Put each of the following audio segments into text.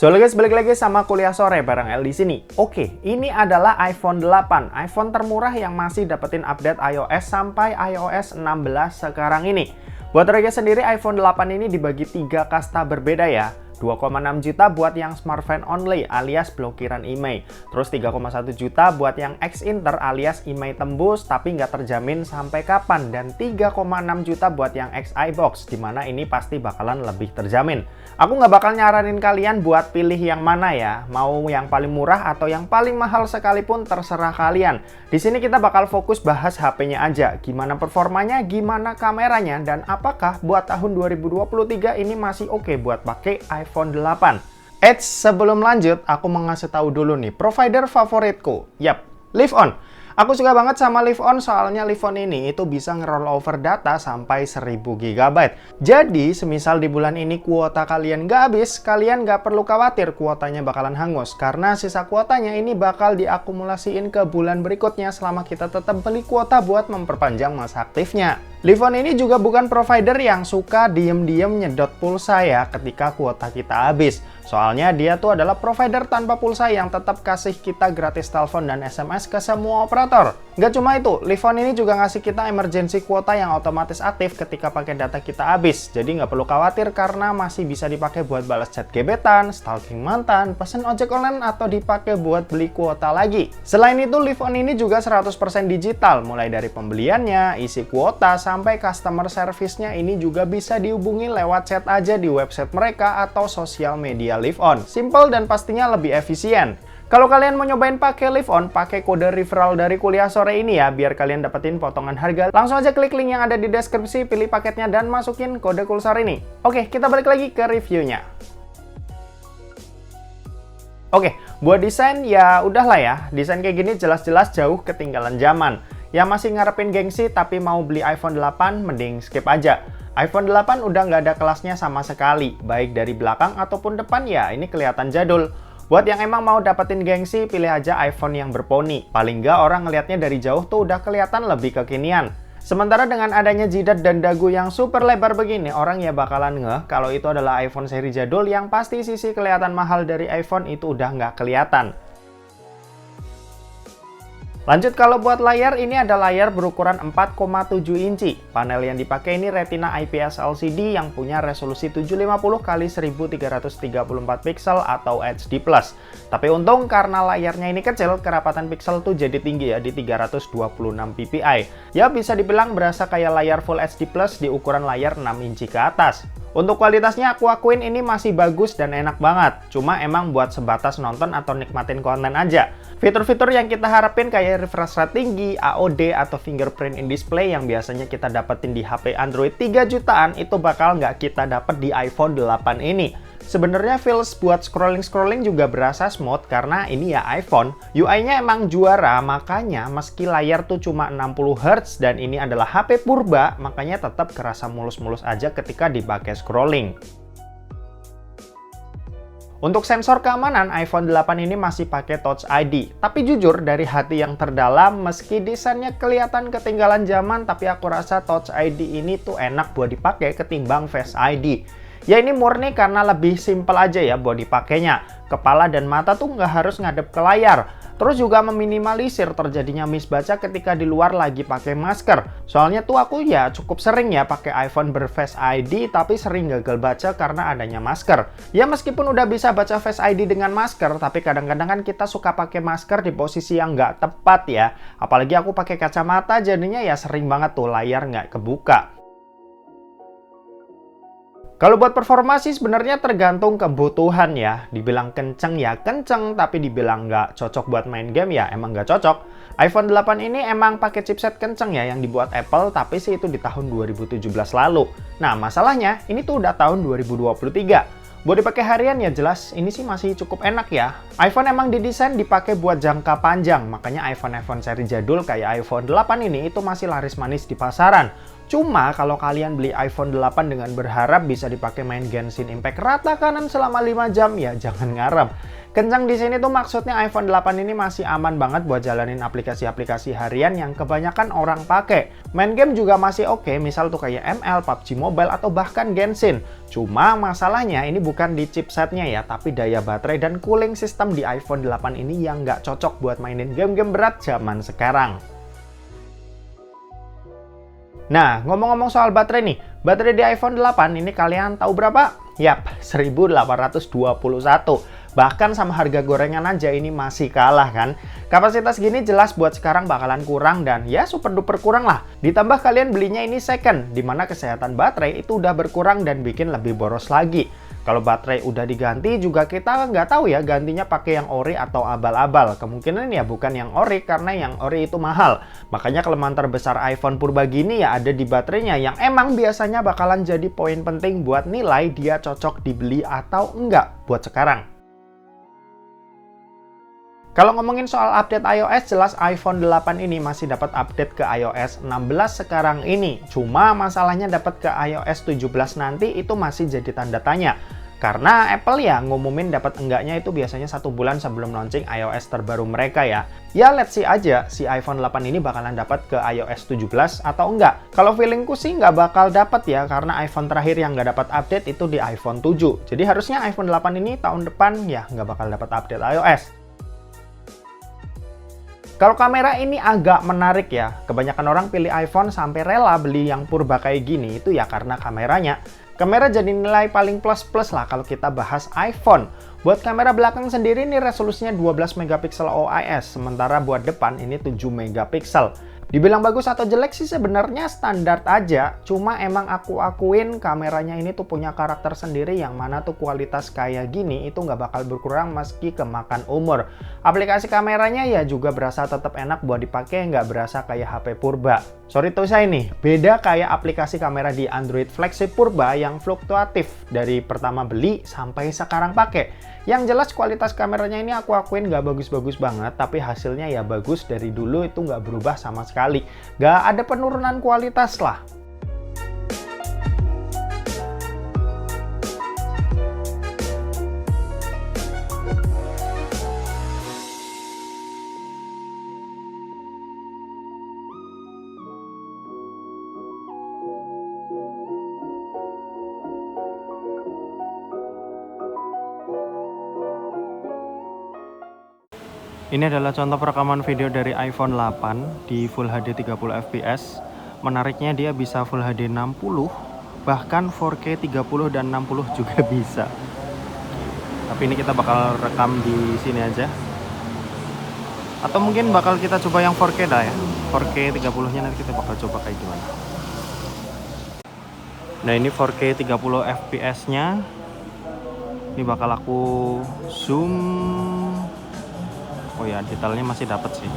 So guys, balik lagi sama kuliah sore bareng El di sini. Oke, ini adalah iPhone 8, iPhone termurah yang masih dapetin update iOS sampai iOS 16 sekarang ini. Buat harga sendiri, iPhone 8 ini dibagi 3 kasta berbeda ya. 2,6 juta buat yang smartphone only alias blokiran IMEI. Terus 3,1 juta buat yang X-Inter alias IMEI tembus tapi nggak terjamin sampai kapan. Dan 3,6 juta buat yang X-iBox, dimana ini pasti bakalan lebih terjamin. Aku nggak bakal nyaranin kalian buat pilih yang mana ya. Mau yang paling murah atau yang paling mahal sekalipun terserah kalian. Di sini kita bakal fokus bahas HP-nya aja. Gimana performanya, gimana kameranya, dan apakah buat tahun 2023 ini masih oke buat pakai iPhone 8. Eits, sebelum lanjut, aku mau ngasih tahu dulu nih, provider favoritku. Yap, LiveOn. Aku suka banget sama LiveOn soalnya LiveOn ini itu bisa nge-rollover data sampai 1000 GB. Jadi, semisal di bulan ini kuota kalian nggak habis, kalian nggak perlu khawatir kuotanya bakalan hangus. Karena sisa kuotanya ini bakal diakumulasiin ke bulan berikutnya selama kita tetap beli kuota buat memperpanjang masa aktifnya. LiveOn ini juga bukan provider yang suka diem-diem nyedot pulsa ya ketika kuota kita habis. Soalnya dia tuh adalah provider tanpa pulsa yang tetap kasih kita gratis telepon dan SMS ke semua operator. Nggak cuma itu, LiveOn ini juga ngasih kita emergency kuota yang otomatis aktif ketika pakai data kita habis. Jadi nggak perlu khawatir karena masih bisa dipakai buat balas chat gebetan, stalking mantan, pesen ojek online, atau dipakai buat beli kuota lagi. Selain itu, LiveOn ini juga 100% digital, mulai dari pembeliannya, isi kuota, sampai customer service-nya ini juga bisa dihubungi lewat chat aja di website mereka atau sosial media LiveOn. Simple dan pastinya lebih efisien. Kalau kalian mau nyobain pakai LiveOn, pakai kode referral dari kuliah sore ini ya, biar kalian dapetin potongan harga. Langsung aja klik link yang ada di deskripsi, pilih paketnya, dan masukin kode Kulsar ini. Oke, kita balik lagi ke reviewnya. Oke, buat desain ya udahlah ya. Desain kayak gini jelas-jelas jauh ketinggalan zaman. Yang masih ngarepin gengsi tapi mau beli iPhone 8, mending skip aja. iPhone 8 udah nggak ada kelasnya sama sekali. Baik dari belakang ataupun depan ya ini kelihatan jadul. Buat yang emang mau dapetin gengsi, pilih aja iPhone yang berponi. Paling nggak orang ngelihatnya dari jauh tuh udah kelihatan lebih kekinian. Sementara dengan adanya jidat dan dagu yang super lebar begini, orang ya bakalan ngeh kalau itu adalah iPhone seri jadul yang pasti sisi kelihatan mahal dari iPhone itu udah nggak kelihatan. Lanjut kalau buat layar, ini ada layar berukuran 4,7 inci. Panel yang dipakai ini Retina IPS LCD yang punya resolusi 750 x 1334 pixel atau HD+. Tapi untung karena layarnya ini kecil, kerapatan pixel tuh jadi tinggi ya di 326 ppi. Ya bisa dibilang berasa kayak layar Full HD+ di ukuran layar 6 inci ke atas. Untuk kualitasnya aku akuin ini masih bagus dan enak banget. Cuma emang buat sebatas nonton atau nikmatin konten aja. Fitur-fitur yang kita harapin kayak refresh rate tinggi, AOD, atau fingerprint in display yang biasanya kita dapetin di HP Android 3 jutaan itu bakal nggak kita dapet di iPhone 8 ini. Sebenarnya feels buat scrolling-scrolling juga berasa smooth karena ini ya iPhone. UI-nya emang juara, makanya meski layar tuh cuma 60 Hz dan ini adalah HP purba, makanya tetap kerasa mulus-mulus aja ketika dipakai scrolling. Untuk sensor keamanan, iPhone 8 ini masih pakai Touch ID. Tapi jujur, dari hati yang terdalam, meski desainnya kelihatan ketinggalan zaman, tapi aku rasa Touch ID ini tuh enak buat dipakai ketimbang Face ID. Ya ini murni karena lebih simple aja ya buat dipakainya. Kepala dan mata tuh nggak harus ngadep ke layar. Terus juga meminimalisir terjadinya miss baca ketika di luar lagi pakai masker. Soalnya tuh aku ya cukup sering ya pakai iPhone berFace ID tapi sering gagal baca karena adanya masker. Ya meskipun udah bisa baca Face ID dengan masker, tapi kadang-kadang kan kita suka pakai masker di posisi yang nggak tepat ya. Apalagi aku pakai kacamata jadinya ya sering banget tuh layar nggak kebuka. Kalau buat performa sih sebenarnya tergantung kebutuhan ya. Dibilang kenceng ya kenceng, tapi dibilang nggak cocok buat main game ya emang nggak cocok. iPhone 8 ini emang pakai chipset kenceng ya yang dibuat Apple, tapi sih itu di tahun 2017 lalu. Nah masalahnya ini tuh udah tahun 2023. Buat dipakai harian ya jelas ini sih masih cukup enak ya. iPhone emang didesain dipakai buat jangka panjang, makanya iPhone seri jadul kayak iPhone 8 ini itu masih laris manis di pasaran. Cuma kalau kalian beli iPhone 8 dengan berharap bisa dipakai main Genshin Impact rata kanan selama 5 jam ya jangan ngarep. Kencang di sini tuh maksudnya iPhone 8 ini masih aman banget buat jalanin aplikasi-aplikasi harian yang kebanyakan orang pakai. Main game juga masih oke, misal tuh kayak ML, PUBG Mobile, atau bahkan Genshin. Cuma masalahnya ini bukan di chipsetnya ya, tapi daya baterai dan cooling system di iPhone 8 ini yang nggak cocok buat mainin game-game berat zaman sekarang. Nah, ngomong-ngomong soal baterai nih, baterai di iPhone 8 ini kalian tahu berapa? Yap, 1821. Bahkan sama harga gorengan aja ini masih kalah kan. Kapasitas gini jelas buat sekarang bakalan kurang dan ya super duper kurang lah. Ditambah kalian belinya ini second, dimana kesehatan baterai itu udah berkurang dan bikin lebih boros lagi. Kalau baterai udah diganti juga kita nggak tahu ya gantinya pakai yang ori atau abal-abal. Kemungkinan ya bukan yang ori karena yang ori itu mahal. Makanya kelemahan terbesar iPhone purba gini ya ada di baterainya yang emang biasanya bakalan jadi poin penting buat nilai dia cocok dibeli atau enggak buat sekarang. Kalau ngomongin soal update iOS, jelas iPhone 8 ini masih dapat update ke iOS 16 sekarang ini. Cuma masalahnya dapat ke iOS 17 nanti itu masih jadi tanda tanya. Karena Apple ya ngumumin dapat enggaknya itu biasanya 1 bulan sebelum launching iOS terbaru mereka ya. Ya let's see aja si iPhone 8 ini bakalan dapat ke iOS 17 atau enggak. Kalau feelingku sih nggak bakal dapat ya, karena iPhone terakhir yang nggak dapat update itu di iPhone 7. Jadi harusnya iPhone 8 ini tahun depan ya nggak bakal dapat update iOS. Kalau kamera ini agak menarik ya, kebanyakan orang pilih iPhone sampai rela beli yang purba kayak gini itu ya karena kameranya. Kamera jadi nilai paling plus-plus lah kalau kita bahas iPhone. Buat kamera belakang sendiri ini resolusinya 12 megapiksel OIS, sementara buat depan ini 7 megapiksel. Dibilang bagus atau jelek sih sebenarnya standar aja, cuma emang aku akuin kameranya ini tuh punya karakter sendiri yang mana tuh kualitas kayak gini itu nggak bakal berkurang meski kemakan umur. Aplikasi kameranya ya juga berasa tetap enak buat dipakai, nggak berasa kayak HP purba. Sorry tuh saya nih, beda kayak aplikasi kamera di Android flagship purba yang fluktuatif dari pertama beli sampai sekarang pakai. Yang jelas kualitas kameranya ini aku akuin nggak bagus-bagus banget, tapi hasilnya ya bagus dari dulu itu nggak berubah sama sekali. Nggak ada penurunan kualitas lah. Ini adalah contoh perekaman video dari iPhone 8 di Full HD 30 fps. Menariknya dia bisa Full HD 60, bahkan 4K 30 dan 60 juga bisa. Tapi ini kita bakal rekam di sini aja. Atau mungkin bakal kita coba yang 4K dah ya. 4K 30-nya nanti kita bakal coba kayak gimana. Nah, ini 4K 30 fps-nya. Ini bakal aku zoom. Oh ya, detailnya masih dapat sih.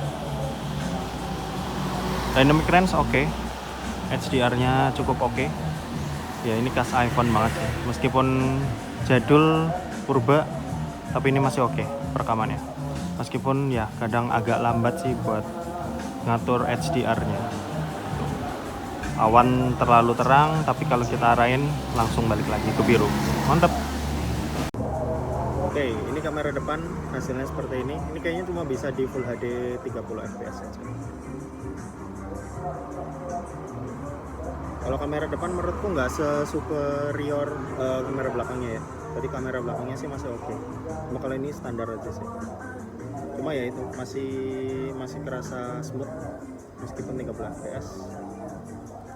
Dynamic range oke. HDR-nya cukup oke. Ya, ini khas iPhone banget sih. Meskipun jadul purba, tapi ini masih oke perekamannya. Meskipun ya kadang agak lambat sih buat ngatur HDR-nya. Awan terlalu terang, tapi kalau kita arahin langsung balik lagi ke biru. Mantap. Oke, ini kamera depan hasilnya seperti ini. Ini kayaknya cuma bisa di Full HD 30 fps aja. Kalau kamera depan menurutku nggak se-superior kamera belakangnya ya. Tadi kamera belakangnya sih masih oke. Cuma kalau ini standar aja sih. Cuma ya itu masih kerasa smooth meskipun 30 fps.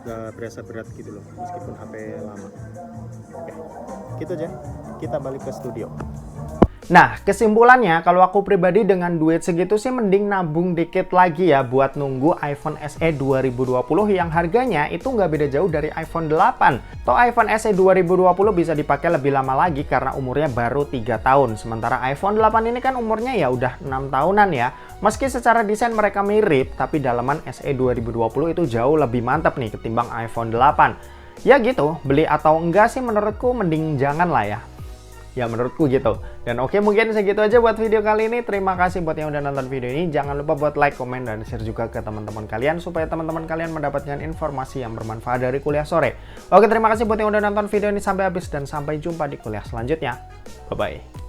Nggak berasa berat gitu loh meskipun HP lama. Oke, gitu aja. Kita balik ke studio. Nah, kesimpulannya kalau aku pribadi dengan duit segitu sih mending nabung dikit lagi ya buat nunggu iPhone SE 2020 yang harganya itu nggak beda jauh dari iPhone 8. Toh iPhone SE 2020 bisa dipakai lebih lama lagi karena umurnya baru 3 tahun. Sementara iPhone 8 ini kan umurnya ya udah 6 tahunan ya. Meski secara desain mereka mirip, tapi dalaman SE 2020 itu jauh lebih mantap nih ketimbang iPhone 8. Ya gitu, beli atau enggak sih menurutku mending jangan lah ya. Ya menurutku gitu. Dan oke, mungkin segitu aja buat video kali ini. Terima kasih buat yang udah nonton video ini. Jangan lupa buat like, komen, dan share juga ke teman-teman kalian supaya teman-teman kalian mendapatkan informasi yang bermanfaat dari kuliah sore. Oke, terima kasih buat yang udah nonton video ini sampai habis dan sampai jumpa di kuliah selanjutnya. Bye-bye.